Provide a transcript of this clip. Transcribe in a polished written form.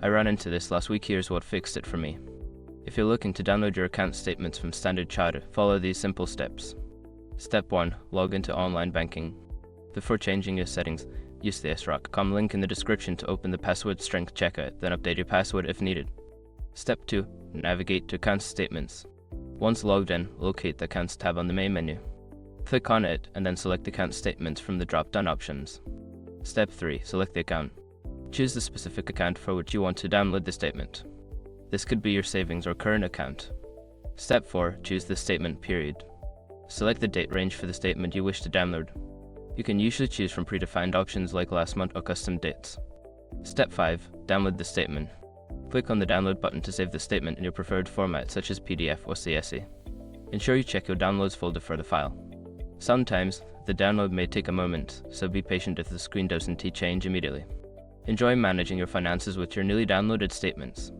I ran into this last week. Here's what fixed it for me. If you're looking to download your account statements from Standard Chartered, follow these simple steps. Step 1. Log into online banking. Before changing your settings, use the sroc.com link in the description to open the password strength checker, then update your password if needed. Step 2. Navigate to Accounts Statements. Once logged in, locate the Accounts tab on the main menu. Click on it and then select Account Statements from the drop-down options. Step 3. Select the account. Choose the specific account for which you want to download the statement. This could be your savings or current account. Step 4. Choose the statement period. Select the date range for the statement you wish to download. You can usually choose from predefined options like last month or custom dates. Step 5. Download the statement. Click on the download button to save the statement in your preferred format such as PDF or CSV. Ensure you check your downloads folder for the file. Sometimes, the download may take a moment, so be patient if the screen doesn't change immediately. Enjoy managing your finances with your newly downloaded statements.